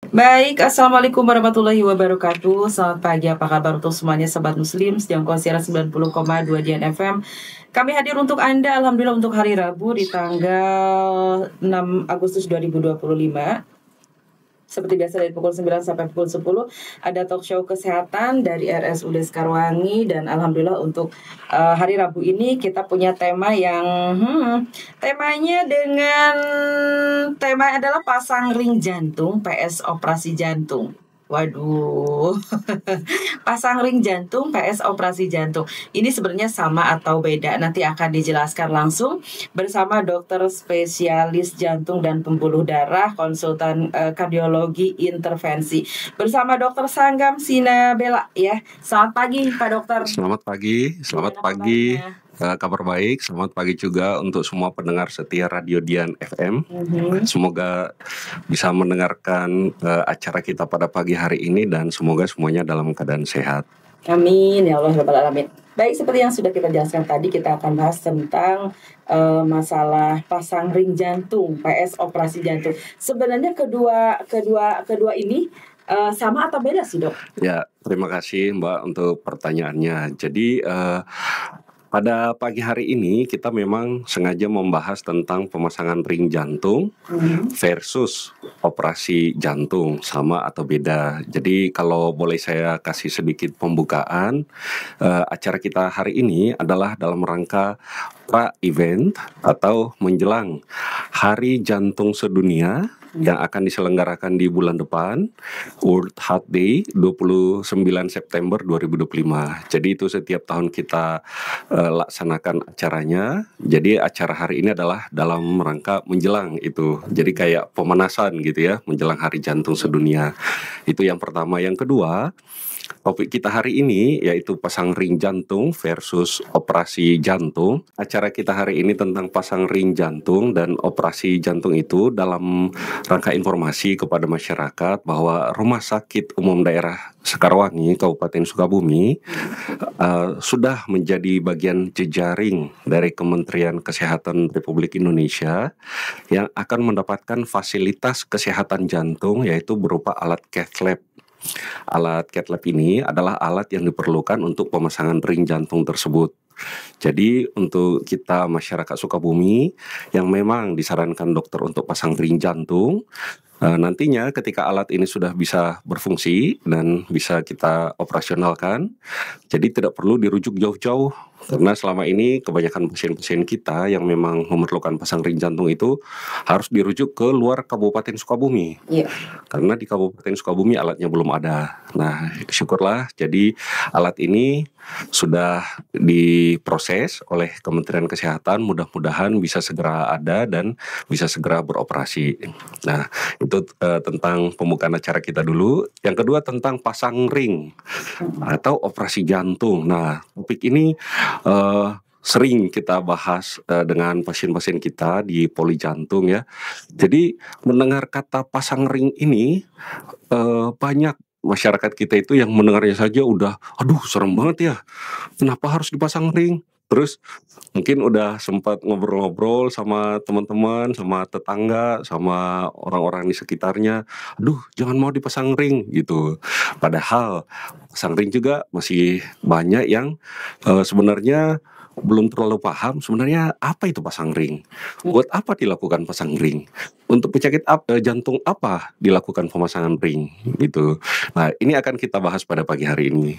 Baik, Assalamualaikum warahmatullahi wabarakatuh. Selamat pagi, apa kabar untuk semuanya Sobat Muslim Sejangkauan siaran 90,2 Dian FM. Kami hadir untuk Anda, Alhamdulillah untuk hari Rabu di tanggal 6 Agustus 2025. Seperti biasa dari pukul 9 sampai pukul 10 ada talk show kesehatan dari RSUD Sekarwangi. Dan Alhamdulillah untuk hari Rabu ini kita punya tema yang temanya tema adalah pasang ring jantung PS operasi jantung. Waduh, pasang ring jantung PS operasi jantung. Ini sebenarnya sama atau beda? Nanti akan dijelaskan langsung bersama dokter spesialis jantung dan pembuluh darah, konsultan kardiologi intervensi. Bersama dokter Sanggam Sinabela ya. Selamat pagi Pak Dokter. Selamat pagi, selamat pagi. Kabar baik, selamat pagi juga untuk semua pendengar setia Radio Dian FM. Semoga bisa mendengarkan acara kita pada pagi hari ini dan semoga semuanya dalam keadaan sehat. Amin ya Allah rabbal alamin. Baik, seperti yang sudah kita jelaskan tadi, kita akan bahas tentang masalah pasang ring jantung, PS operasi jantung. Sebenarnya kedua ini sama atau beda sih, Dok? Ya, terima kasih Mbak untuk pertanyaannya. Jadi pada pagi hari ini kita memang sengaja membahas tentang pemasangan ring jantung versus operasi jantung, sama atau beda. Jadi kalau boleh saya kasih sedikit pembukaan, acara kita hari ini adalah dalam rangka pra-event atau menjelang Hari Jantung Sedunia yang akan diselenggarakan di bulan depan, World Heart Day 29 September 2025. Jadi itu setiap tahun kita laksanakan acaranya. Jadi acara hari ini adalah dalam rangka menjelang itu. Jadi kayak pemanasan gitu ya, menjelang Hari Jantung Sedunia. Itu yang pertama. Yang kedua, topik kita hari ini yaitu pasang ring jantung versus operasi jantung. Acara kita hari ini tentang pasang ring jantung dan operasi jantung itu dalam rangka informasi kepada masyarakat bahwa Rumah Sakit Umum Daerah Sekarwangi, Kabupaten Sukabumi sudah menjadi bagian jejaring dari Kementerian Kesehatan Republik Indonesia yang akan mendapatkan fasilitas kesehatan jantung yaitu berupa alat cath lab. Alat cath lab ini adalah alat yang diperlukan untuk pemasangan ring jantung tersebut. Jadi untuk kita masyarakat Sukabumi yang memang disarankan dokter untuk pasang ring jantung, nantinya ketika alat ini sudah bisa berfungsi dan bisa kita operasionalkan, jadi tidak perlu dirujuk jauh-jauh. Karena selama ini kebanyakan pasien-pasien kita yang memang memerlukan pasang ring jantung itu harus dirujuk ke luar Kabupaten Sukabumi. Karena di Kabupaten Sukabumi alatnya belum ada. Nah, syukurlah jadi alat ini sudah diproses oleh Kementerian Kesehatan, mudah-mudahan bisa segera ada dan bisa segera beroperasi. Nah, itu tentang pembukaan acara kita dulu. Yang kedua tentang pasang ring atau operasi jantung. Nah, topik ini sering kita bahas dengan pasien-pasien kita di poli jantung ya. Jadi mendengar kata pasang ring ini banyak masyarakat kita itu yang mendengarnya saja udah, aduh serem banget ya, kenapa harus dipasang ring? Terus mungkin udah sempat ngobrol-ngobrol sama teman-teman, sama tetangga, sama orang-orang di sekitarnya, aduh jangan mau dipasang ring gitu. Padahal pasang ring juga masih banyak yang sebenarnya belum terlalu paham sebenarnya apa itu pasang ring. Buat apa dilakukan pasang ring? Untuk penyakit jantung apa dilakukan pemasangan ring gitu. Nah, ini akan kita bahas pada pagi hari ini.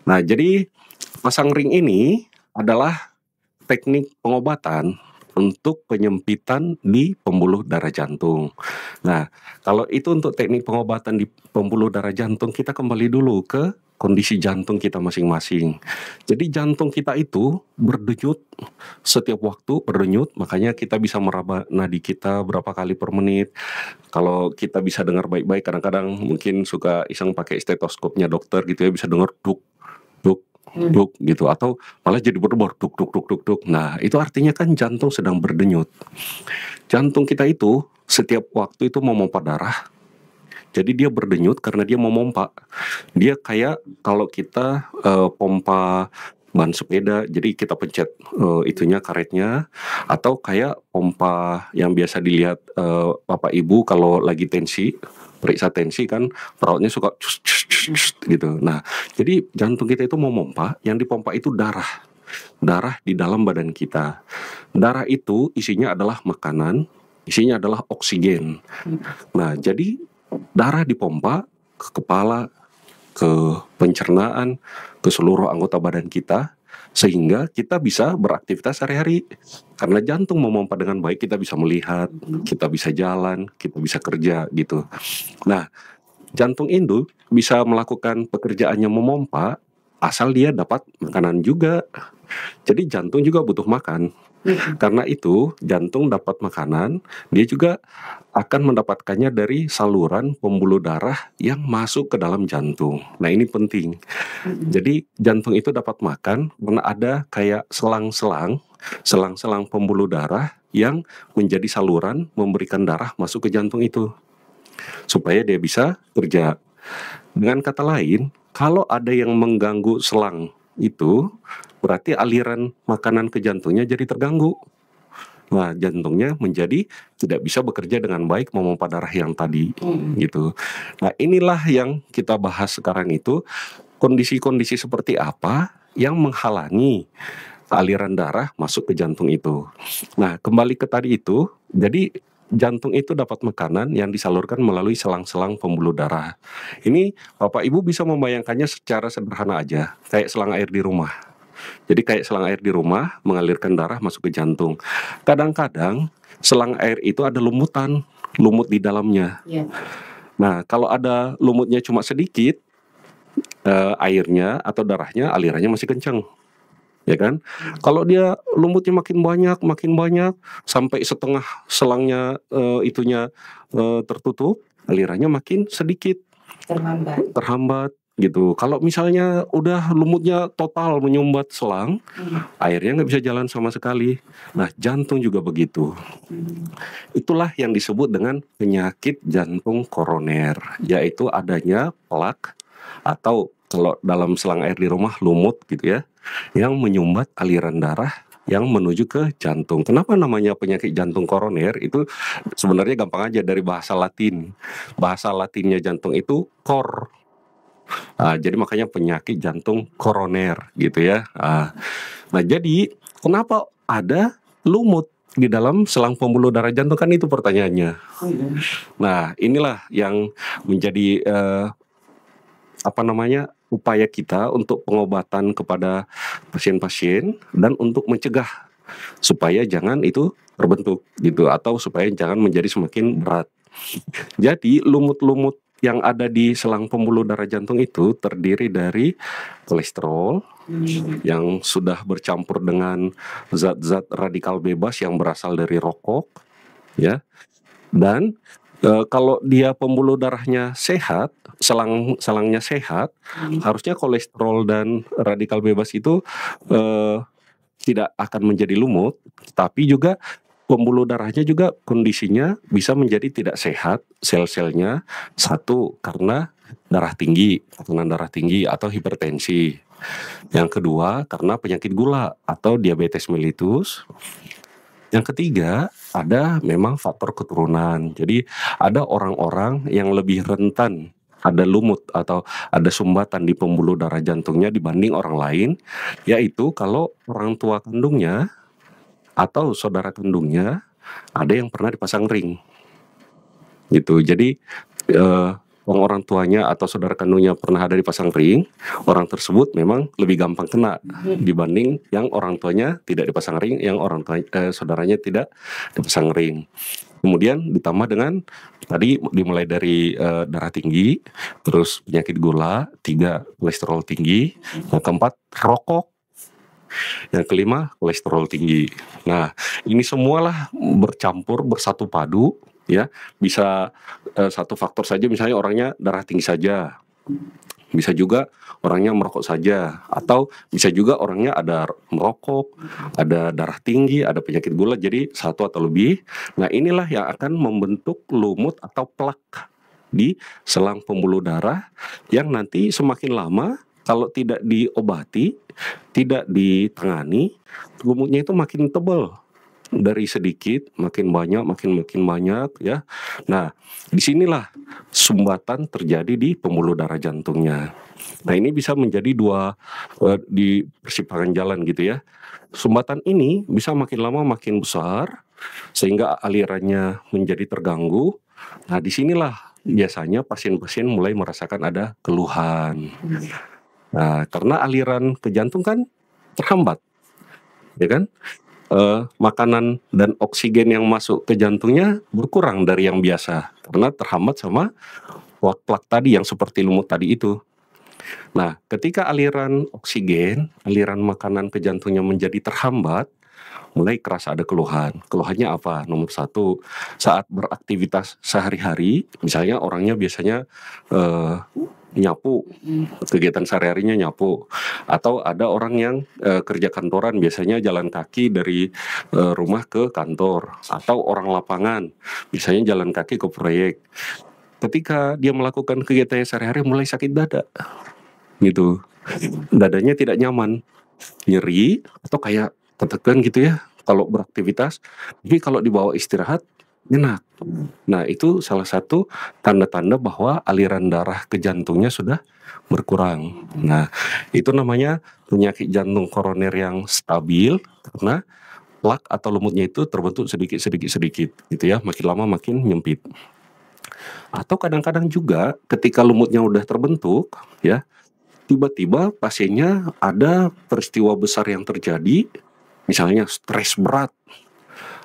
Nah, jadi pasang ring ini adalah teknik pengobatan untuk penyempitan di pembuluh darah jantung. Nah, kalau itu untuk teknik pengobatan di pembuluh darah jantung, kita kembali dulu ke kondisi jantung kita masing-masing. Jadi jantung kita itu berdenyut setiap waktu, berdenyut, makanya kita bisa meraba nadi kita berapa kali per menit. Kalau kita bisa dengar baik-baik, kadang-kadang mungkin suka iseng pakai stetoskopnya dokter gitu ya, bisa dengar duk, duk, duk gitu, atau malah jadi berdebar duk, duk, duk, duk, duk. Nah, itu artinya kan jantung sedang berdenyut. Jantung kita itu setiap waktu itu memompa darah. Jadi dia berdenyut karena dia mau mompa. Dia kayak kalau kita pompa ban sepeda, jadi kita pencet itunya karetnya, atau kayak pompa yang biasa dilihat bapak ibu kalau lagi tensi, periksa tensi kan perautnya suka cus, cus, cus, cus, gitu. Nah, jadi jantung kita itu mau pompa, yang dipompa itu darah di dalam badan kita. Darah itu isinya adalah makanan, isinya adalah oksigen. Nah, jadi darah dipompa ke kepala, ke pencernaan, ke seluruh anggota badan kita, sehingga kita bisa beraktivitas sehari-hari. Karena jantung memompa dengan baik, kita bisa melihat, kita bisa jalan, kita bisa kerja gitu. Nah, jantung itu bisa melakukan pekerjaannya memompa asal dia dapat makanan juga. Jadi jantung juga butuh makan. Karena itu jantung dapat makanan, dia juga akan mendapatkannya dari saluran pembuluh darah yang masuk ke dalam jantung. Nah, ini penting. Jadi jantung itu dapat makan karena ada kayak selang-selang pembuluh darah yang menjadi saluran memberikan darah masuk ke jantung itu supaya dia bisa kerja. Dengan kata lain, kalau ada yang mengganggu selang itu, berarti aliran makanan ke jantungnya jadi terganggu. Nah, jantungnya menjadi tidak bisa bekerja dengan baik memompa darah yang tadi, gitu. Nah, inilah yang kita bahas sekarang itu, kondisi-kondisi seperti apa yang menghalangi aliran darah masuk ke jantung itu. Nah, kembali ke tadi itu, jadi jantung itu dapat makanan yang disalurkan melalui selang-selang pembuluh darah. Ini Bapak Ibu bisa membayangkannya secara sederhana aja, kayak selang air di rumah. Jadi kayak selang air di rumah mengalirkan darah masuk ke jantung. Kadang-kadang selang air itu ada lumut di dalamnya. Nah, kalau ada lumutnya cuma sedikit, airnya atau darahnya alirannya masih kencang, ya kan? Kalau dia lumutnya makin banyak sampai setengah selangnya tertutup, alirannya makin sedikit, terhambat gitu. Kalau misalnya udah lumutnya total menyumbat selang, airnya nggak bisa jalan sama sekali. Nah, jantung juga begitu. Itulah yang disebut dengan penyakit jantung koroner, yaitu adanya plak atau kalau dalam selang air di rumah lumut gitu ya, yang menyumbat aliran darah yang menuju ke jantung. Kenapa namanya penyakit jantung koroner? Itu sebenarnya gampang aja, dari bahasa Latin. Bahasa Latinnya jantung itu cor. Jadi makanya penyakit jantung koroner gitu ya. Nah, jadi kenapa ada lumut di dalam selang pembuluh darah jantung, kan itu pertanyaannya. Nah, inilah yang menjadi upaya kita untuk pengobatan kepada pasien-pasien dan untuk mencegah supaya jangan itu terbentuk gitu, atau supaya jangan menjadi semakin berat. Jadi lumut-lumut yang ada di selang pembuluh darah jantung itu terdiri dari kolesterol yang sudah bercampur dengan zat-zat radikal bebas yang berasal dari rokok, ya. Dan kalau dia pembuluh darahnya sehat, selangnya sehat, harusnya kolesterol dan radikal bebas itu tidak akan menjadi lumut, tapi juga pembuluh darahnya juga kondisinya bisa menjadi tidak sehat, sel-selnya. Satu, karena tekanan darah tinggi atau hipertensi. Yang kedua, karena penyakit gula atau diabetes mellitus. Yang ketiga, ada memang faktor keturunan. Jadi ada orang-orang yang lebih rentan ada lumut atau ada sumbatan di pembuluh darah jantungnya dibanding orang lain, yaitu kalau orang tua kandungnya atau saudara kandungnya ada yang pernah dipasang ring gitu. Jadi orang tuanya atau saudara kandungnya pernah ada dipasang ring, orang tersebut memang lebih gampang kena dibanding yang orang tuanya tidak dipasang ring, yang saudaranya tidak dipasang ring. Kemudian ditambah dengan tadi dimulai dari darah tinggi, terus penyakit gula, 3 kolesterol tinggi, yang keempat rokok, yang kelima kolesterol tinggi. Nah, ini semualah bercampur bersatu padu ya. Bisa satu faktor saja, misalnya orangnya darah tinggi saja. Bisa juga orangnya merokok saja, atau bisa juga orangnya ada merokok, ada darah tinggi, ada penyakit gula, jadi satu atau lebih. Nah, inilah yang akan membentuk lumut atau plak di selang pembuluh darah yang nanti semakin lama kalau tidak diobati, tidak ditangani, lumutnya itu makin tebal. dari sedikit makin banyak, makin banyak ya. Nah, disinilah sumbatan terjadi di pembuluh darah jantungnya. Nah, ini bisa menjadi dua di persimpangan jalan gitu ya. Sumbatan ini bisa makin lama makin besar sehingga alirannya menjadi terganggu. Nah, disinilah biasanya pasien-pasien mulai merasakan ada keluhan. Nah, karena aliran ke jantung kan terhambat, ya kan? Makanan dan oksigen yang masuk ke jantungnya berkurang dari yang biasa karena terhambat sama plak-plak tadi yang seperti lumut tadi itu. Nah, ketika aliran oksigen, aliran makanan ke jantungnya menjadi terhambat, mulai kerasa ada keluhan. Keluhannya apa? Nomor satu, saat beraktivitas sehari-hari, misalnya orangnya biasanya nyapu, kegiatan sehari-harinya nyapu, atau ada orang yang kerja kantoran, biasanya jalan kaki dari rumah ke kantor, atau orang lapangan, biasanya jalan kaki ke proyek. Ketika dia melakukan kegiatannya sehari-hari mulai sakit dada, gitu, dadanya tidak nyaman, nyeri atau kayak tertekan gitu ya kalau beraktivitas, tapi kalau dibawa istirahat enak. Nah, itu salah satu tanda-tanda bahwa aliran darah ke jantungnya sudah berkurang. Nah, itu namanya penyakit jantung koroner yang stabil karena plak atau lumutnya itu terbentuk sedikit gitu ya, makin lama makin nyempit. Atau kadang-kadang juga ketika lumutnya udah terbentuk ya, tiba-tiba pasiennya ada peristiwa besar yang terjadi, misalnya stres berat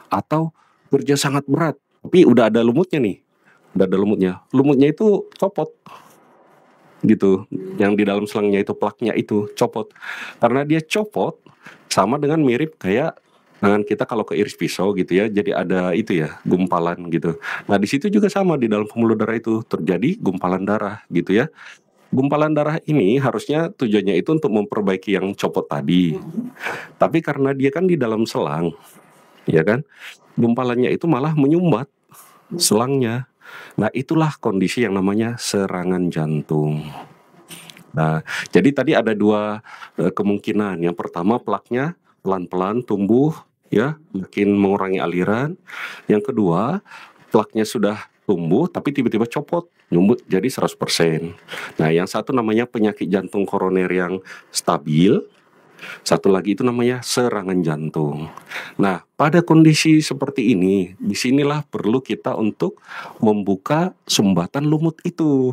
atau kerja sangat berat, tapi udah ada lumutnya nih, udah ada lumutnya. Lumutnya itu copot gitu, yang di dalam selangnya itu plaknya itu copot. Karena dia copot sama dengan mirip kayak tangan kita kalau keiris pisau gitu ya, jadi ada itu ya, gumpalan gitu. Nah, di situ juga sama, di dalam pembuluh darah itu terjadi gumpalan darah gitu ya. Gumpalan darah ini harusnya tujuannya itu untuk memperbaiki yang copot tadi. Tapi karena dia kan di dalam selang, ya kan, gumpalannya itu malah menyumbat selangnya. Nah, itulah kondisi yang namanya serangan jantung. Nah, jadi tadi ada dua kemungkinan. Yang pertama, plaknya pelan-pelan tumbuh, ya, makin mengurangi aliran. Yang kedua, plaknya sudah tumbuh tapi tiba-tiba copot, nyumbut jadi 100%. Nah, yang satu namanya penyakit jantung koroner yang stabil, satu lagi itu namanya serangan jantung. Nah, pada kondisi seperti ini, disinilah perlu kita untuk membuka sumbatan lumut itu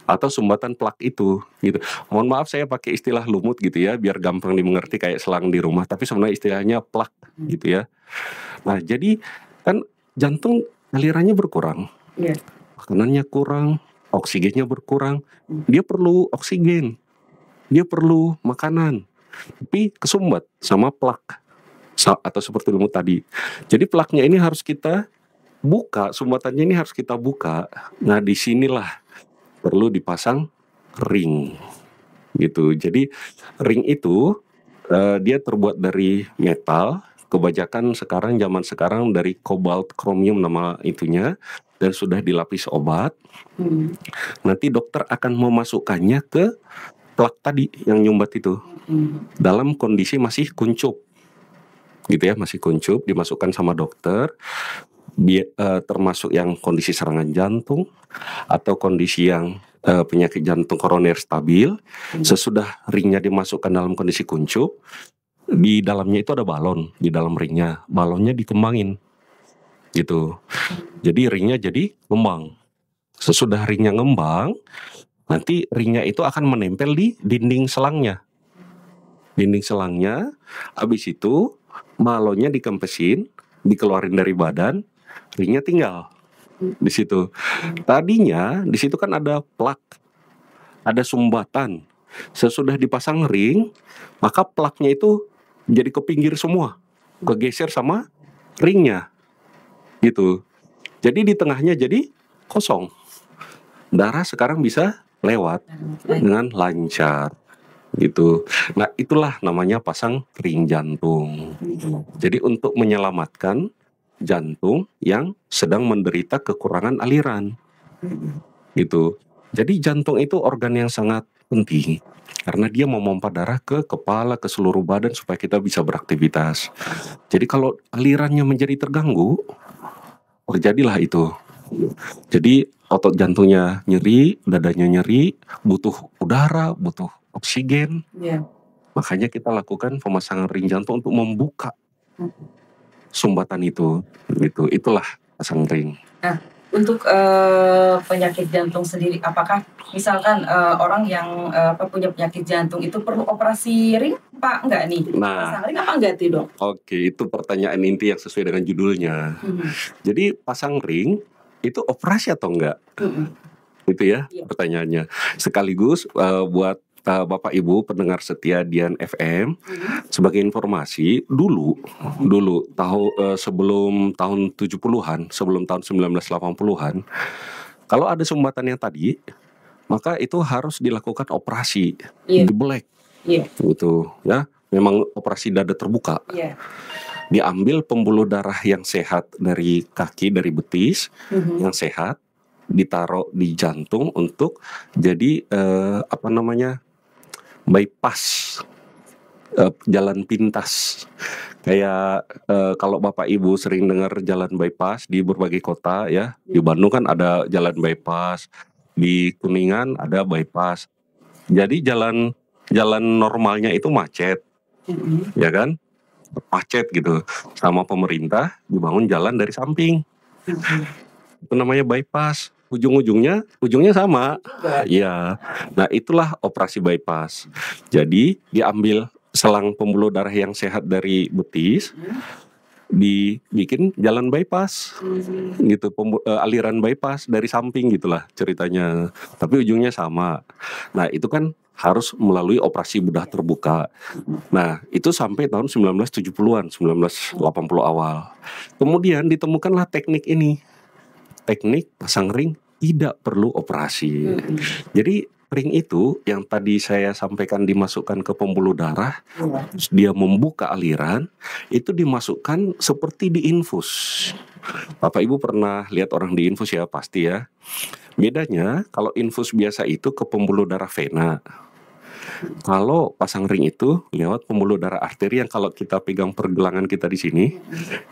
atau sumbatan plak itu gitu. Mohon maaf saya pakai istilah lumut gitu ya biar gampang dimengerti kayak selang di rumah, tapi sebenarnya istilahnya plak gitu ya. Nah, jadi kan jantung alirannya berkurang, Iya. makanannya kurang, oksigennya berkurang, dia perlu oksigen, dia perlu makanan, tapi kesumbat sama plak atau seperti lumut tadi. Jadi plaknya ini harus kita buka, sumbatannya ini harus kita buka. Nah, disinilah perlu dipasang ring gitu. Jadi ring itu dia terbuat dari metal. Kebanyakan sekarang, zaman sekarang dari kobalt kromium nama itunya, dan sudah dilapis obat. Nanti dokter akan memasukkannya ke plak tadi yang nyumbat itu dalam kondisi masih kuncup gitu ya, masih kuncup, dimasukkan sama dokter. Termasuk yang kondisi serangan jantung atau kondisi yang penyakit jantung koroner stabil. Sesudah ringnya dimasukkan dalam kondisi kuncup, di dalamnya itu ada balon, di dalam ringnya balonnya dikembangin gitu, jadi ringnya jadi ngembang. Sesudah ringnya ngembang, nanti ringnya itu akan menempel di dinding selangnya. Habis itu balonnya dikempesin, dikeluarin dari badan, ringnya tinggal di situ. Tadinya di situ kan ada plak, ada sumbatan. Sesudah dipasang ring, maka plaknya itu jadi ke pinggir semua, kegeser sama ringnya gitu. Jadi di tengahnya jadi kosong. Darah sekarang bisa lewat dengan lancar gitu. Nah, itulah namanya pasang ring jantung. Jadi untuk menyelamatkan jantung yang sedang menderita kekurangan aliran gitu. Jadi jantung itu organ yang sangat penting. karena dia memompa darah ke kepala, ke seluruh badan supaya kita bisa beraktivitas. Jadi kalau alirannya menjadi terganggu, terjadilah itu. Jadi otot jantungnya nyeri, dadanya nyeri, butuh udara, butuh oksigen. Iya. Makanya kita lakukan pemasangan ring jantung untuk membuka sumbatan itu. Gitu. Itulah pasang ring. Nah, untuk penyakit jantung sendiri, apakah misalkan orang yang punya penyakit jantung itu perlu operasi ring apa enggak nih? Nah, Pasang ring apa enggak tuh, Dok? Oke, itu pertanyaan inti yang sesuai dengan judulnya. Jadi pasang ring itu operasi atau enggak? Itu ya Iya. pertanyaannya. Sekaligus buat Bapak Ibu pendengar setia Dian FM, sebagai informasi, dulu sebelum tahun 70-an, sebelum tahun 1980-an, kalau ada sumbatan yang tadi, maka itu harus dilakukan operasi, Iya. dibelek, Iya. gitu ya. Memang operasi dada terbuka. Iya. Diambil pembuluh darah yang sehat dari kaki, dari betis, yang sehat, ditaruh di jantung untuk jadi bypass, jalan pintas. Kayak kalau Bapak Ibu sering dengar jalan bypass di berbagai kota ya, di Bandung kan ada jalan bypass, di Kuningan ada bypass. Jadi jalan normalnya itu macet, ya kan? Macet gitu. Sama pemerintah dibangun jalan dari samping. Itu namanya bypass. Ujungnya sama. Iya. Nah, itulah operasi bypass. Jadi diambil selang pembuluh darah yang sehat dari betis, dibikin jalan bypass, gitu, aliran bypass dari samping gitulah ceritanya. Tapi ujungnya sama. Nah, itu kan harus melalui operasi bedah terbuka. Nah, itu sampai tahun 1970-an, 1980 awal. Kemudian ditemukanlah teknik ini. Teknik pasang ring tidak perlu operasi. Jadi ring itu yang tadi saya sampaikan dimasukkan ke pembuluh darah, dia membuka aliran, itu dimasukkan seperti diinfus. Bapak Ibu pernah lihat orang diinfus ya, pasti ya. Bedanya kalau infus biasa itu ke pembuluh darah vena. Kalau pasang ring itu lewat pembuluh darah arteri yang kalau kita pegang pergelangan kita di sini,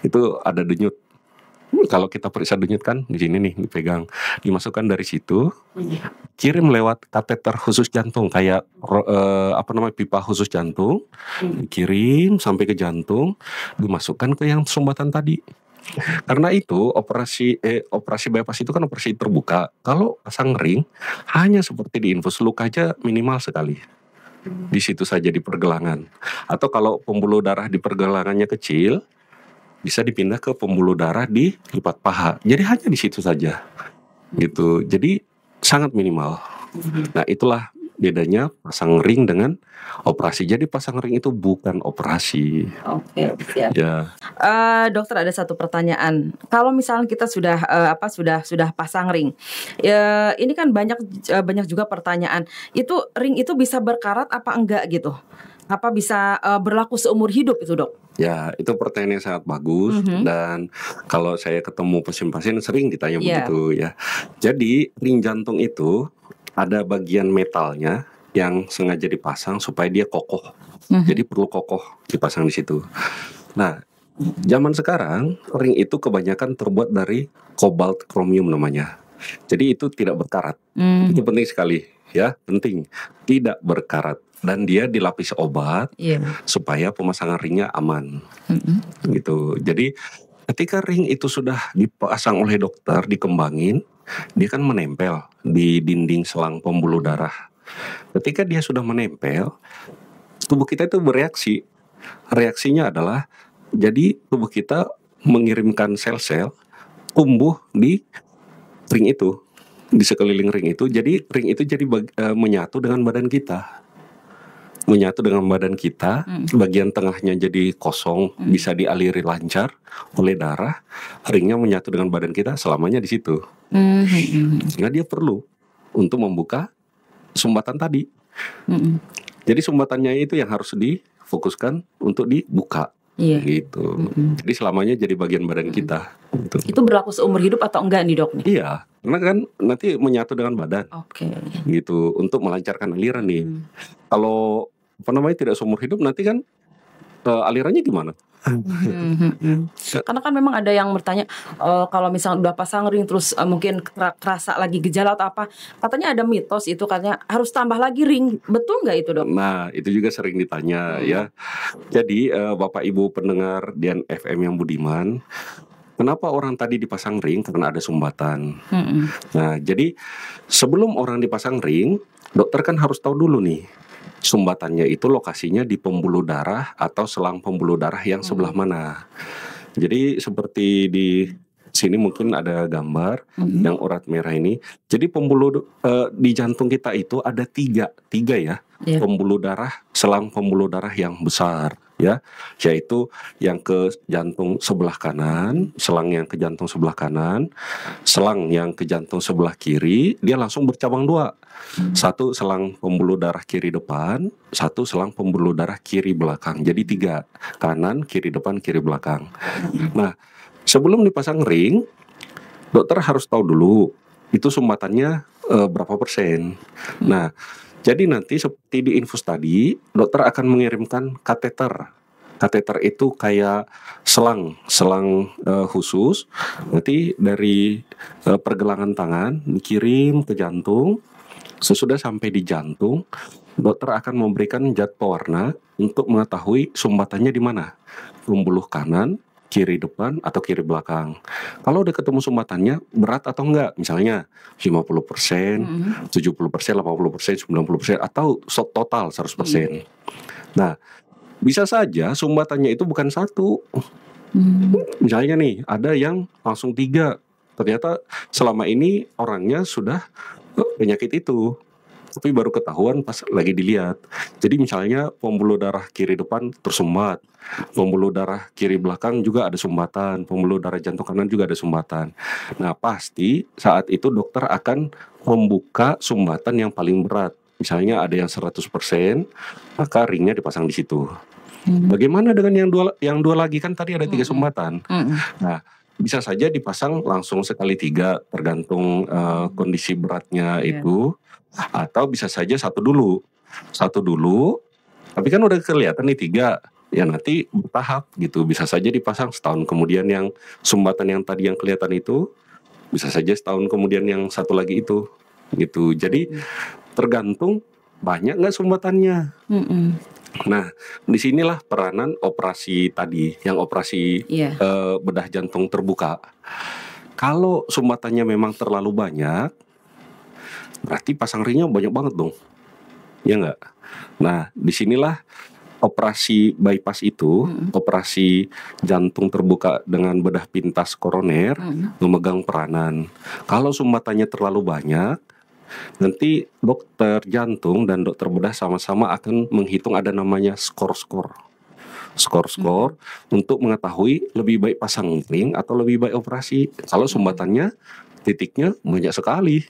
itu ada denyut. Kalau kita periksa denyut kan di sini nih dipegang, dimasukkan dari situ, kirim lewat kateter khusus jantung kayak pipa khusus jantung, kirim sampai ke jantung, dimasukkan ke yang sumbatan tadi. Karena itu operasi bypass itu kan operasi terbuka. Kalau pasang ring hanya seperti diinfus, luka aja minimal sekali. Di situ saja di pergelangan. Atau kalau pembuluh darah di pergelangannya kecil, bisa dipindah ke pembuluh darah di lipat paha. Jadi hanya di situ saja. Gitu. Jadi sangat minimal. Nah, itulah bedanya pasang ring dengan operasi. Jadi pasang ring itu bukan operasi. Oke, siap. Ya. Dokter, ada satu pertanyaan. Kalau misalnya kita sudah pasang ring, ini kan banyak juga pertanyaan. Itu ring itu bisa berkarat apa enggak gitu? Apa bisa berlaku seumur hidup itu, Dok? Ya, itu pertanyaan yang sangat bagus. Dan kalau saya ketemu pasien-pasien sering ditanya begitu ya. Jadi ring jantung itu ada bagian metalnya yang sengaja dipasang supaya dia kokoh. Jadi perlu kokoh dipasang di situ. Nah, zaman sekarang ring itu kebanyakan terbuat dari kobalt kromium namanya. Jadi itu tidak berkarat. Itu penting sekali ya, penting. Tidak berkarat. Dan dia dilapisi obat supaya pemasangan ringnya aman. Gitu. Jadi ketika ring itu sudah dipasang oleh dokter, dikembangin, dia kan menempel di dinding selang pembuluh darah. Ketika dia sudah menempel, tubuh kita itu bereaksi. Reaksinya adalah, jadi tubuh kita mengirimkan sel-sel tumbuh di ring itu, di sekeliling ring itu. Jadi ring itu jadi menyatu dengan badan kita. Menyatu dengan badan kita, bagian tengahnya jadi kosong, bisa dialiri lancar oleh darah, ringnya menyatu dengan badan kita selamanya di situ. Sehingga dia perlu untuk membuka sumbatan tadi. Jadi sumbatannya itu yang harus difokuskan untuk dibuka. Iya. gitu. Jadi selamanya jadi bagian badan kita. Gitu. Itu berlaku seumur hidup atau enggak nih dok? Iya, karena kan nanti menyatu dengan badan. Oke. Gitu untuk melancarkan aliran nih. Kalau tidak seumur hidup nanti kan alirannya gimana? Karena kan memang ada yang bertanya kalau misalnya udah pasang ring terus mungkin kerasa lagi gejala atau apa, katanya ada mitos itu katanya harus tambah lagi ring, betul nggak itu dok? Nah itu juga sering ditanya ya. Jadi Bapak Ibu pendengar Dian FM yang budiman, kenapa orang tadi dipasang ring? Karena ada sumbatan. Nah jadi sebelum orang dipasang ring, dokter kan harus tahu dulu nih, sumbatannya itu lokasinya di pembuluh darah atau selang pembuluh darah yang sebelah mana. Jadi seperti di sini mungkin ada gambar yang urat merah ini. Jadi pembuluh di jantung kita itu ada tiga ya, pembuluh darah, selang pembuluh darah yang besar ya, yaitu yang ke jantung sebelah kanan, selang yang ke jantung sebelah kanan, selang yang ke jantung sebelah kiri, dia langsung bercabang dua. Satu selang pembuluh darah kiri depan, satu selang pembuluh darah kiri belakang. Jadi tiga, kanan, kiri depan, kiri belakang. Nah, sebelum dipasang ring, dokter harus tahu dulu itu sumbatannya berapa persen. Nah, jadi nanti seperti di infus tadi, dokter akan mengirimkan kateter. Kateter itu kayak selang khusus. Nanti dari pergelangan tangan dikirim ke jantung. Sesudah sampai di jantung, dokter akan memberikan zat pewarna untuk mengetahui sumbatannya di mana, pembuluh kanan, kiri depan, atau kiri belakang. Kalau udah ketemu sumbatannya, berat atau enggak, misalnya 50%, 70%, 80%, 90%, atau total 100%. Nah, bisa saja sumbatannya itu bukan satu. Misalnya nih, ada yang langsung 3. Ternyata selama ini orangnya sudah penyakit itu, tapi baru ketahuan pas lagi dilihat. Jadi misalnya pembuluh darah kiri depan tersumbat, pembuluh darah kiri belakang juga ada sumbatan, pembuluh darah jantung kanan juga ada sumbatan. Nah pasti saat itu dokter akan membuka sumbatan yang paling berat. Misalnya ada yang 100%, maka ringnya dipasang di situ. Bagaimana dengan yang dua lagi, kan tadi ada 3 sumbatan. Nah bisa saja dipasang langsung sekali 3 tergantung kondisi beratnya itu, atau bisa saja satu dulu, tapi kan udah kelihatan nih 3, ya nanti bertahap gitu. Bisa saja dipasang setahun kemudian yang sumbatan yang tadi yang kelihatan itu, bisa saja setahun kemudian yang satu lagi itu gitu. Jadi tergantung banyak nggak sumbatannya. Nah, disinilah peranan operasi tadi, yang operasi bedah jantung terbuka. Kalau sumbatannya memang terlalu banyak, berarti pasang ringnya banyak banget dong, ya nggak? Nah, disinilah operasi bypass itu, operasi jantung terbuka dengan bedah pintas koroner, memegang peranan. Kalau sumbatannya terlalu banyak, nanti dokter jantung dan dokter bedah sama-sama akan menghitung, ada namanya skor untuk mengetahui lebih baik pasang ring atau lebih baik operasi. Kalau sumbatannya titiknya banyak sekali.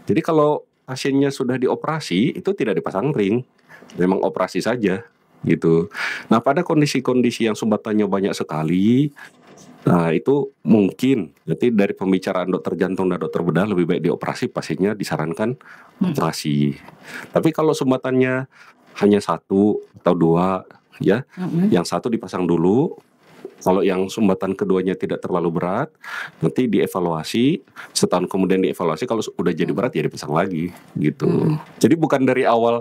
Jadi kalau pasiennya sudah dioperasi, itu tidak dipasang ring, memang operasi saja gitu. Nah pada kondisi-kondisi yang sumbatannya banyak sekali, nah itu mungkin nanti dari pembicaraan dokter jantung dan dokter bedah lebih baik dioperasi, pasiennya disarankan operasi. Tapi kalau sumbatannya hanya 1 atau 2 ya, yang 1 dipasang dulu. Kalau yang sumbatan keduanya tidak terlalu berat, nanti dievaluasi, setahun kemudian dievaluasi, kalau udah jadi berat ya dipasang lagi gitu. Jadi bukan dari awal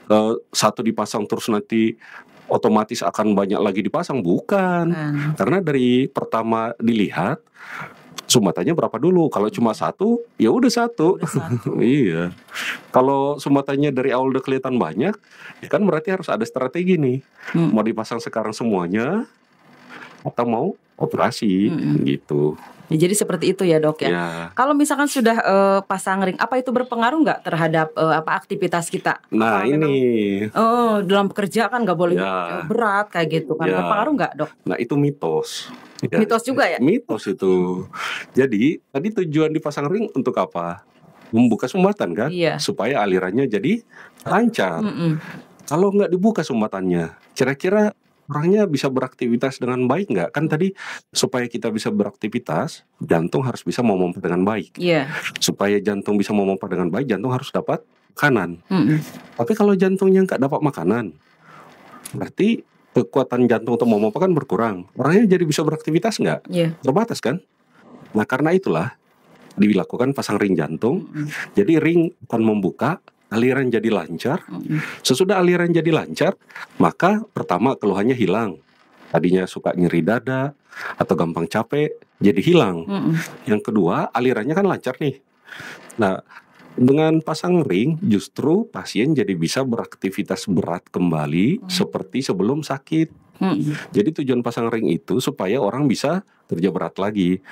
1 dipasang terus nanti otomatis akan banyak lagi dipasang, bukan. Karena dari pertama dilihat sumbatannya berapa dulu. Kalau cuma 1, ya udah 1. Iya. Kalau sumbatannya dari awal udah kelihatan banyak, ya kan berarti harus ada strategi nih. Mau dipasang sekarang semuanya atau mau operasi gitu. Ya, jadi seperti itu ya dok ya. Kalau misalkan sudah pasang ring, apa itu berpengaruh nggak terhadap aktivitas kita? Nah ini. Dalam bekerja kan nggak boleh berat kayak gitu kan. Berpengaruh nggak dok? Nah itu mitos. Mitos juga ya? Mitos itu. Jadi tadi tujuan dipasang ring untuk apa? Membuka sumbatan kan, supaya alirannya jadi lancar. Kalau nggak dibuka sumbatannya, kira-kira orangnya bisa beraktivitas dengan baik nggak? Kan tadi supaya kita bisa beraktivitas, jantung harus bisa memompa dengan baik. Iya. Supaya jantung bisa memompa dengan baik, jantung harus dapat makanan. Mm-mm. Tapi kalau jantungnya nggak dapat makanan, berarti kekuatan jantung untuk memompa kan berkurang. Orangnya jadi bisa beraktivitas nggak? Iya. Terbatas kan? Nah karena itulah dilakukan pasang ring jantung. Mm-mm. Jadi ring akan membuka, aliran jadi lancar. Mm-mm. Sesudah aliran jadi lancar, maka pertama keluhannya hilang. Tadinya suka nyeri dada atau gampang capek, jadi hilang. Mm-mm. Yang kedua, alirannya kan lancar nih. Nah, dengan pasang ring, justru pasien jadi bisa beraktivitas berat kembali seperti sebelum sakit. Mm-mm. Jadi tujuan pasang ring itu supaya orang bisa kerja berat lagi.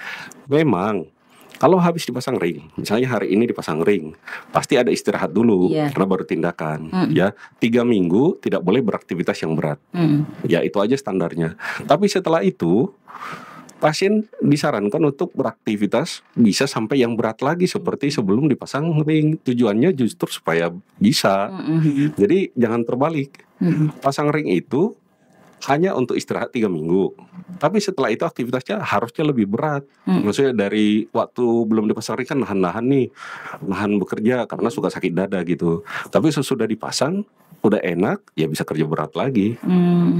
Memang kalau habis dipasang ring, misalnya hari ini dipasang ring, pasti ada istirahat dulu Iya. karena baru tindakan. Mm-mm. Ya, 3 minggu tidak boleh beraktivitas yang berat. Mm-mm. Ya itu aja standarnya. Tapi setelah itu pasien disarankan untuk beraktivitas bisa sampai yang berat lagi seperti sebelum dipasang ring. Tujuannya justru supaya bisa. Mm-mm. Jadi jangan terbalik. Mm-mm. Pasang ring itu hanya untuk istirahat 3 minggu. Tapi setelah itu aktivitasnya harusnya lebih berat. Maksudnya dari waktu belum dipasang ring kan nahan-nahan nih, nahan bekerja karena suka sakit dada gitu. Tapi sesudah dipasang udah enak, ya bisa kerja berat lagi.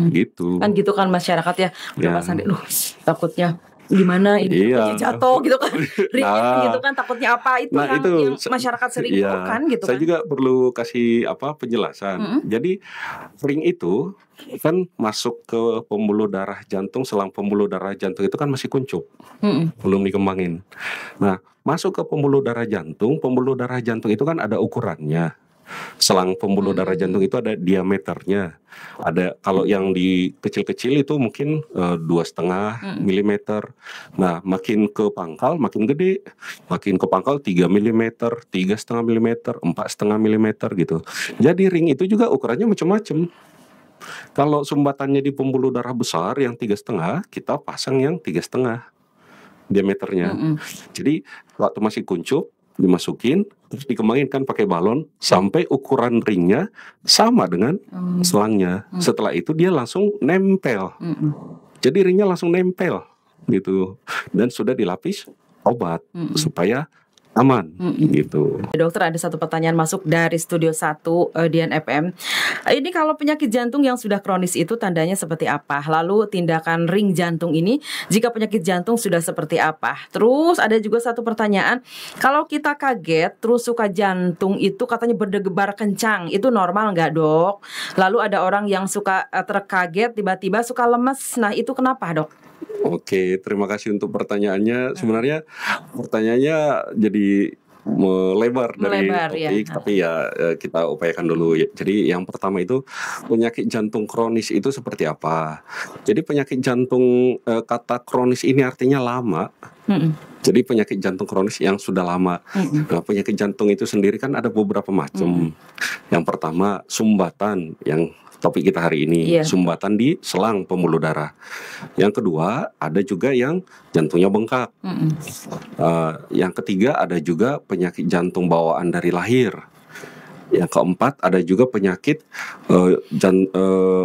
Gitu. Kan gitu kan masyarakat ya, udah Ya. pasang, takutnya gimana ini Iya. takutnya jatuh gitu kan. Ringnya Nah. gitu kan takutnya apa itu Nah, yang itu masyarakat sering iya, keluhkan gitu saya kan. juga perlu kasih penjelasan. Jadi ring itu kan masuk ke pembuluh darah jantung, selang pembuluh darah jantung itu kan masih kuncup, Mm-mm. belum dikembangin. Nah, masuk ke pembuluh darah jantung itu kan ada ukurannya. Selang pembuluh darah jantung itu ada diameternya. Ada kalau yang di kecil-kecil itu mungkin 2,5 milimeter. Nah, makin ke pangkal makin gede. Makin ke pangkal 3 milimeter, 3,5 milimeter, 4,5 milimeter gitu. Jadi ring itu juga ukurannya macam-macam. Kalau sumbatannya di pembuluh darah besar yang 3,5, kita pasang yang 3,5 diameternya. Jadi waktu masih kuncup dimasukin terus dikembangin kan pakai balon sampai ukuran ringnya sama dengan selangnya. Setelah itu dia langsung nempel. Jadi ringnya langsung nempel gitu dan sudah dilapis obat supaya aman gitu. Dokter, ada satu pertanyaan masuk dari Studio 1 Dian FM. Ini kalau penyakit jantung yang sudah kronis itu tandanya seperti apa? Lalu tindakan ring jantung ini jika penyakit jantung sudah seperti apa? Terus ada juga satu pertanyaan, kalau kita kaget terus suka jantung itu katanya berdebar kencang, itu normal nggak dok? Lalu ada orang yang suka terkaget tiba-tiba suka lemes, nah itu kenapa dok? Oke, terima kasih untuk pertanyaannya. Sebenarnya pertanyaannya jadi melebar dari topik, ya. tapi ya kita upayakan dulu. Jadi yang pertama itu penyakit jantung kronis itu seperti apa? Jadi penyakit jantung, kata kronis ini artinya lama. Jadi penyakit jantung kronis yang sudah lama. Nah, penyakit jantung itu sendiri kan ada beberapa macam. Yang pertama sumbatan yang topik kita hari ini, sumbatan di selang pembuluh darah. Yang kedua, ada juga yang jantungnya bengkak. Yang ketiga, ada juga penyakit jantung bawaan dari lahir. Yang keempat, ada juga penyakit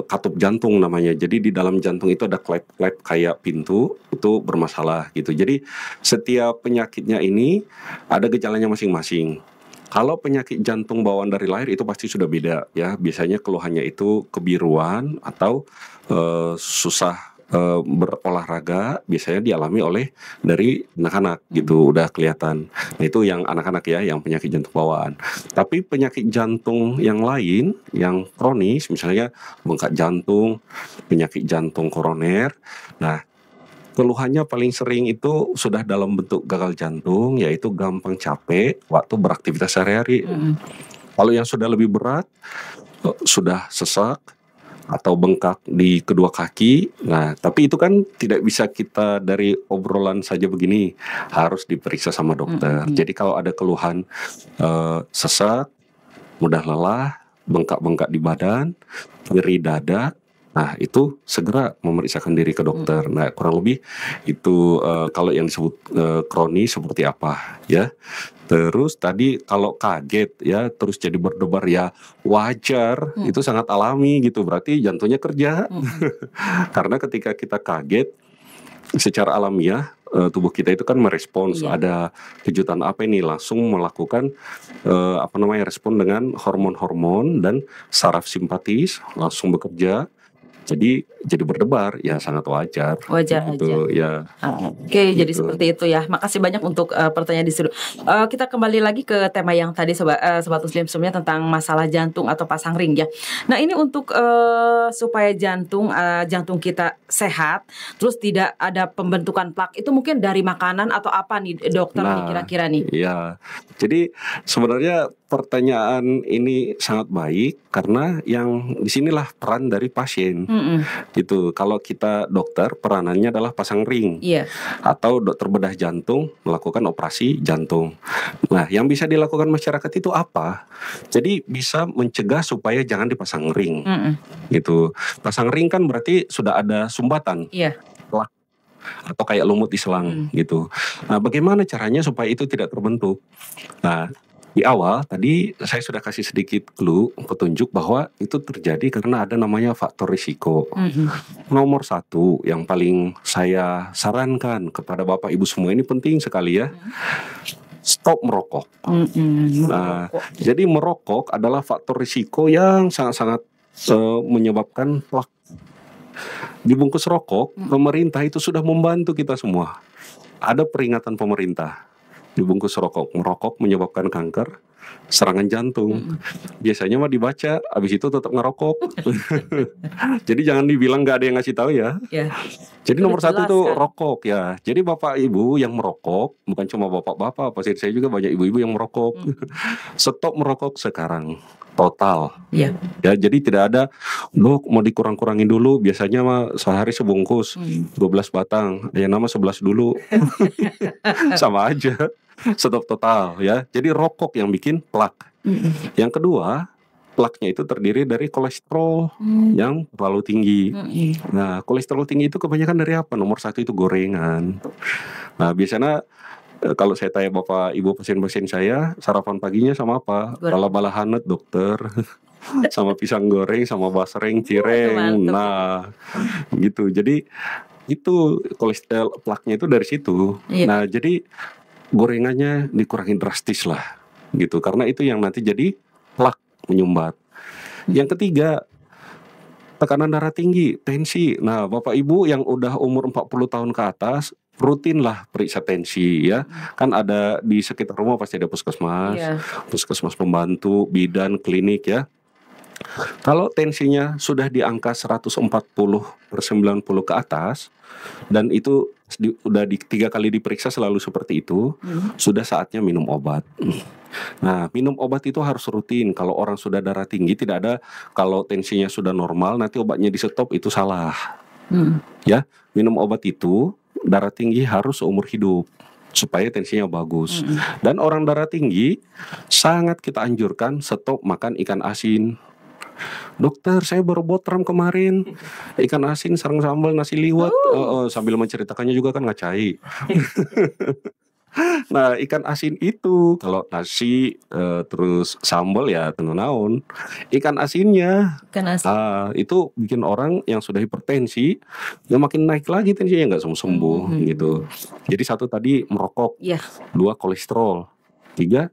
katup jantung namanya. Jadi di dalam jantung itu ada klep-klep kayak pintu, itu bermasalah gitu. Jadi setiap penyakitnya ini ada gejalanya masing-masing. Kalau penyakit jantung bawaan dari lahir itu pasti sudah beda ya. Biasanya keluhannya itu kebiruan atau susah berolahraga, biasanya dialami oleh dari anak-anak gitu, udah kelihatan. Nah, itu yang anak-anak ya, yang penyakit jantung bawaan. Tapi penyakit jantung yang lain, yang kronis, misalnya bengkak jantung, penyakit jantung koroner. Nah, keluhannya paling sering itu sudah dalam bentuk gagal jantung, yaitu gampang capek waktu beraktivitas sehari-hari. Kalau yang sudah lebih berat, sudah sesak atau bengkak di kedua kaki. Nah, tapi itu kan tidak bisa kita dari obrolan saja begini, harus diperiksa sama dokter. Jadi kalau ada keluhan sesak, mudah lelah, bengkak-bengkak di badan, nyeri dada, Nah, itu segera memeriksakan diri ke dokter. Nah, kurang lebih itu kalau yang disebut kronis seperti apa ya. Terus tadi kalau kaget ya, terus jadi berdebar ya wajar, itu sangat alami gitu. Berarti jantungnya kerja. Karena ketika kita kaget secara alamiah tubuh kita itu kan merespons Iya. ada kejutan apa ini, langsung melakukan respon dengan hormon-hormon dan saraf simpatis langsung bekerja. Jadi berdebar ya, sangat wajar. Wajar aja. Gitu ya. Oke, jadi Gitu. seperti itu ya. Makasih banyak untuk pertanyaan di sini. Kita kembali lagi ke tema yang tadi sobat muslim sebelumnya tentang masalah jantung atau pasang ring ya. Nah, ini untuk supaya jantung kita sehat, terus tidak ada pembentukan plak, itu mungkin dari makanan atau apa nih dokter nih kira-kira nih? Ya, jadi sebenarnya pertanyaan ini sangat baik karena yang disinilah peran dari pasien. Gitu. Kalau kita dokter, peranannya adalah pasang ring. Iya. Atau dokter bedah jantung melakukan operasi jantung. Nah, yang bisa dilakukan masyarakat itu apa? Jadi bisa mencegah supaya jangan dipasang ring. Gitu. Pasang ring kan berarti sudah ada sumbatan. Iya. Atau kayak lumut di selang gitu. Nah, bagaimana caranya supaya itu tidak terbentuk? Nah, di awal tadi saya sudah kasih sedikit clue, petunjuk bahwa itu terjadi karena ada namanya faktor risiko. Nomor satu yang paling saya sarankan kepada Bapak Ibu semua, ini penting sekali ya. Stop merokok. Nah, jadi merokok adalah faktor risiko yang sangat-sangat menyebabkan plak. Di bungkus rokok, pemerintah itu sudah membantu kita semua. Ada peringatan pemerintah. Di bungkus rokok, merokok menyebabkan kanker, serangan jantung. Biasanya mah dibaca, habis itu tetap ngerokok. Jadi jangan dibilang nggak ada yang ngasih tahu ya. Jadi nomor satu itu rokok ya. Jadi Bapak Ibu yang merokok, bukan cuma bapak-bapak, pasti saya juga banyak ibu-ibu yang merokok. Stop merokok sekarang. Total. Ya, jadi tidak ada Dok mau dikurang-kurangin dulu, biasanya mah sehari sebungkus 12 batang, yang nama 11 dulu. Sama aja. Stop total ya. Jadi rokok yang bikin plak. Yang kedua, plaknya itu terdiri dari kolesterol yang terlalu tinggi. Nah, kolesterol tinggi itu kebanyakan dari apa? Nomor satu itu gorengan. Nah, biasanya kalau saya tanya Bapak Ibu pasien-pasien saya, sarapan paginya sama apa? Bala-bala hanet dokter. Sama pisang goreng, sama basreng, cireng. Nah, gitu. Jadi itu kolesterol plaknya itu dari situ. Nah, jadi gorengannya dikurangin drastis lah. Gitu. Karena itu yang nanti jadi plak menyumbat. Yang ketiga, tekanan darah tinggi, tensi. Nah, Bapak Ibu yang udah umur 40 tahun ke atas, rutinlah periksa tensi ya. Kan ada di sekitar rumah pasti ada puskesmas. Puskesmas pembantu, bidan, klinik ya. Kalau tensinya sudah di angka 140/90 ke atas, dan itu udah 3 kali diperiksa selalu seperti itu, sudah saatnya minum obat. Nah, minum obat itu harus rutin. Kalau orang sudah darah tinggi, tidak ada kalau tensinya sudah normal nanti obatnya di stop, itu salah. Ya, minum obat itu darah tinggi harus seumur hidup supaya tensinya bagus. Dan orang darah tinggi sangat kita anjurkan stop makan ikan asin. Dokter, saya baru botram kemarin, ikan asin sareng sambal nasi liwet. Sambil menceritakannya juga kan ngacai. Nah, ikan asin itu kalau nasi terus sambal ya tentu naon. Ikan asinnya itu bikin orang yang sudah hipertensi ya makin naik lagi tensinya, nggak sembuh gitu. Jadi satu tadi merokok, dua kolesterol, tiga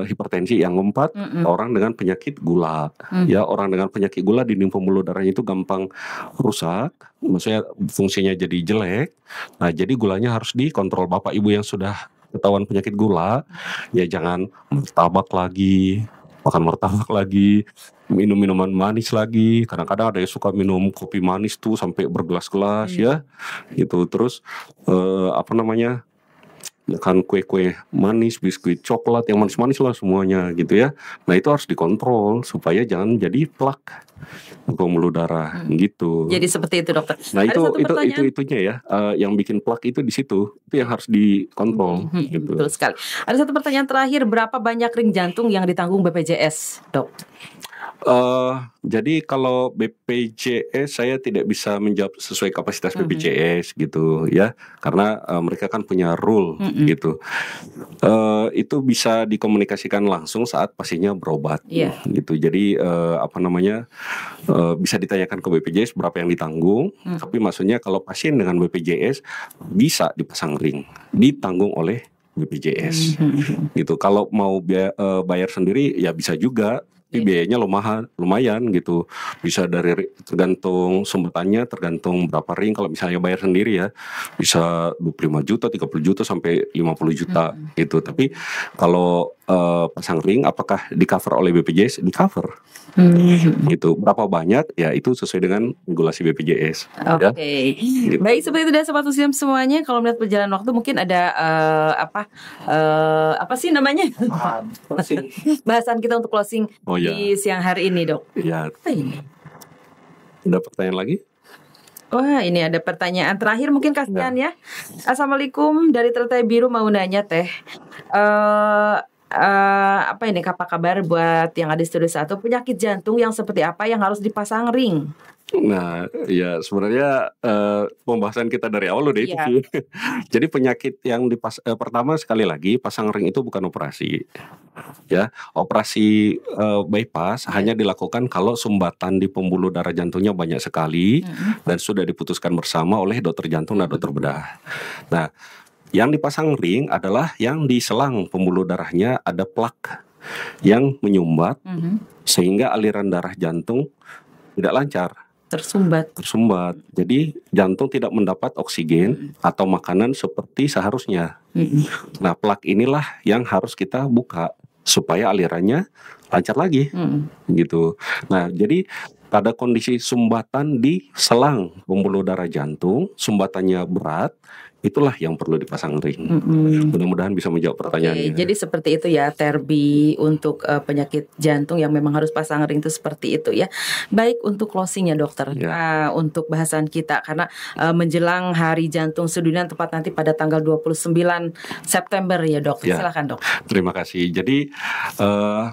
hipertensi, yang keempat orang dengan penyakit gula. Ya, orang dengan penyakit gula dinding pembuluh darahnya itu gampang rusak, maksudnya fungsinya jadi jelek. Nah, jadi gulanya harus dikontrol. Bapak Ibu yang sudah ketahuan penyakit gula, ya jangan martabak lagi, makan martabak lagi, minum minuman manis lagi. Kadang-kadang ada yang suka minum kopi manis tuh sampai bergelas-gelas ya, gitu. Terus makan kue-kue manis, biskuit coklat, yang manis-manis lah semuanya gitu ya. Nah, itu harus dikontrol supaya jangan jadi plak pembuluh darah gitu. Jadi seperti itu dokter. Nah, itunya ya, yang bikin plak itu di situ, itu yang harus dikontrol. Gitu. Betul sekali. Ada satu pertanyaan terakhir, berapa banyak ring jantung yang ditanggung BPJS, dok? Jadi kalau BPJS saya tidak bisa menjawab sesuai kapasitas BPJS gitu ya, karena mereka kan punya rule gitu. Itu bisa dikomunikasikan langsung saat pasiennya berobat gitu. Jadi bisa ditanyakan ke BPJS berapa yang ditanggung. Tapi maksudnya kalau pasien dengan BPJS bisa dipasang ring, ditanggung oleh BPJS gitu. Kalau mau bayar sendiri ya bisa juga. Tapi biayanya lumayan gitu. Bisa tergantung sumbetannya, tergantung berapa ring. Kalau misalnya bayar sendiri ya bisa 25 juta, 30 juta sampai 50 juta gitu. Tapi kalau pasang ring apakah di cover oleh BPJS? Di cover. Gitu. Berapa banyak ya itu sesuai dengan regulasi BPJS. Oke. Gitu. Baik, seperti itu dan Sobat Muslim semuanya. Kalau melihat perjalanan waktu mungkin ada apa sih namanya? Bahasan kita untuk closing di siang hari ini, Dok. Ya. Apa ini? Ada pertanyaan lagi? Wah, ini ada pertanyaan terakhir mungkin kasihan ya. Assalamualaikum, dari Teratai Biru mau nanya Teh. Apa ini, apa kabar buat yang ada di studio 1, penyakit jantung yang seperti apa yang harus dipasang ring? Nah, ya sebenarnya pembahasan kita dari awal udah itu sih. Jadi penyakit yang pertama sekali lagi pasang ring itu bukan operasi. Ya, operasi bypass hanya dilakukan kalau sumbatan di pembuluh darah jantungnya banyak sekali dan sudah diputuskan bersama oleh dokter jantung dan dokter bedah. Nah, yang dipasang ring adalah yang di selang pembuluh darahnya ada plak yang menyumbat sehingga aliran darah jantung tidak lancar. Tersumbat. Jadi jantung tidak mendapat oksigen atau makanan seperti seharusnya. Nah, plak inilah yang harus kita buka supaya alirannya lancar lagi. Gitu. Nah, jadi pada kondisi sumbatan di selang pembuluh darah jantung, sumbatannya berat, itulah yang perlu dipasang ring. Mudah-mudahan bisa menjawab pertanyaannya. Jadi seperti itu ya, Terbi, untuk penyakit jantung yang memang harus pasang ring itu seperti itu ya. Baik, untuk closing ya dokter, untuk bahasan kita karena menjelang Hari Jantung Sedunia tepat nanti pada tanggal 29 September ya dok. Silakan dok. Terima kasih. Jadi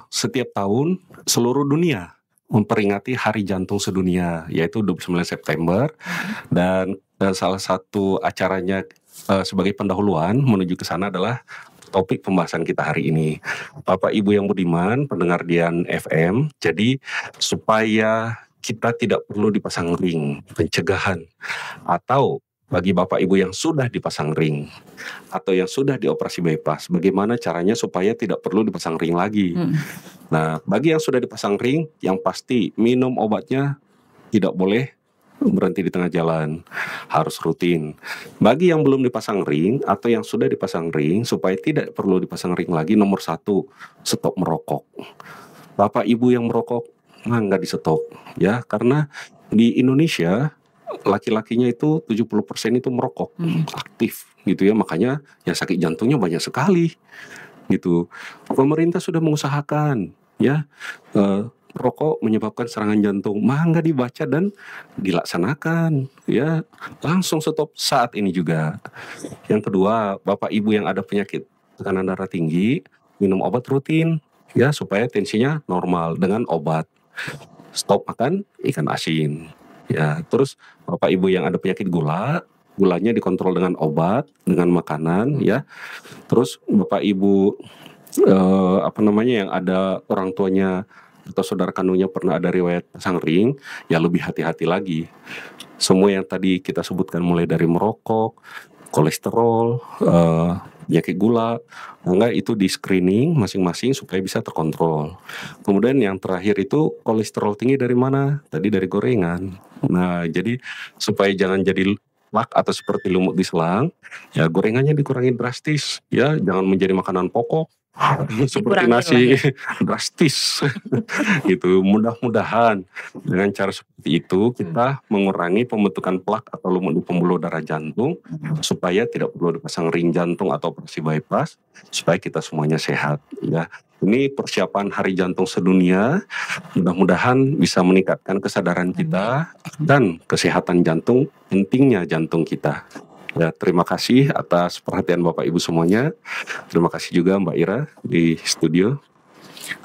setiap tahun seluruh dunia memperingati Hari Jantung Sedunia, yaitu 29 September, dan salah satu acaranya sebagai pendahuluan menuju ke sana adalah topik pembahasan kita hari ini. Bapak Ibu yang budiman, pendengar Dian FM, jadi supaya kita tidak perlu dipasang ring, pencegahan, atau bagi Bapak Ibu yang sudah dipasang ring atau yang sudah dioperasi bypass, bagaimana caranya supaya tidak perlu dipasang ring lagi. Nah, bagi yang sudah dipasang ring, yang pasti minum obatnya tidak boleh berhenti di tengah jalan, harus rutin. Bagi yang belum dipasang ring atau yang sudah dipasang ring, supaya tidak perlu dipasang ring lagi, nomor 1, stop merokok. Bapak Ibu yang merokok, nggak di stop ya, karena di Indonesia laki-lakinya itu 70% itu merokok, aktif gitu ya, makanya ya sakit jantungnya banyak sekali gitu. Pemerintah sudah mengusahakan ya, rokok menyebabkan serangan jantung, nggak dibaca dan dilaksanakan ya, langsung stop saat ini juga. Yang kedua, Bapak Ibu yang ada penyakit tekanan darah tinggi, minum obat rutin ya supaya tensinya normal dengan obat. Stop makan ikan asin. Ya, terus Bapak Ibu yang ada penyakit gulanya dikontrol dengan obat, dengan makanan ya. Terus Bapak Ibu yang ada orang tuanya atau saudara kandungnya pernah ada riwayat pasang ring, ya lebih hati-hati lagi. Semua yang tadi kita sebutkan mulai dari merokok, kolesterol, penyakit gula, itu di screening masing-masing supaya bisa terkontrol. Kemudian yang terakhir itu kolesterol tinggi dari mana? Tadi dari gorengan. Nah, jadi supaya jangan jadi lak atau seperti lumut di selang, ya gorengannya dikurangi drastis, ya jangan menjadi makanan pokok seperti nasi drastis gitu. Mudah-mudahan dengan cara seperti itu kita mengurangi pembentukan plak atau lumut di pembuluh darah jantung supaya tidak perlu dipasang ring jantung atau operasi bypass, supaya kita semuanya sehat ya. Ini persiapan Hari Jantung Sedunia, mudah-mudahan bisa meningkatkan kesadaran kita dan kesehatan jantung, pentingnya jantung kita. Ya, terima kasih atas perhatian Bapak Ibu semuanya. Terima kasih juga Mbak Ira di studio.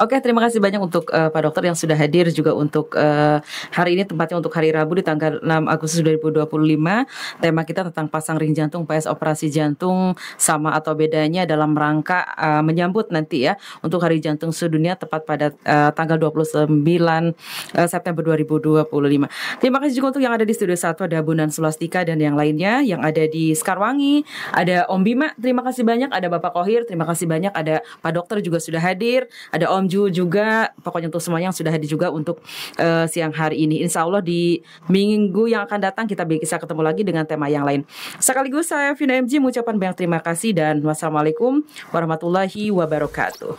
Oke, terima kasih banyak untuk Pak Dokter yang sudah hadir juga untuk hari ini, tempatnya untuk hari Rabu di tanggal 6 Agustus 2025. Tema kita tentang pasang ring jantung, PS operasi jantung, sama atau bedanya dalam rangka menyambut nanti ya untuk Hari Jantung Sedunia tepat pada tanggal 29 September 2025. Terima kasih juga untuk yang ada di Studio 1, ada Bunan Sulastika dan yang lainnya, yang ada di Sekarwangi, ada Om Bima, terima kasih banyak, ada Bapak Kohir, terima kasih banyak, ada Pak Dokter juga sudah hadir, ada Om Ju juga, pokoknya untuk semuanya yang sudah hadir juga untuk siang hari ini. Insya Allah di minggu yang akan datang kita bisa ketemu lagi dengan tema yang lain. Sekaligus saya Vina MG mengucapkan banyak terima kasih dan wassalamualaikum warahmatullahi wabarakatuh.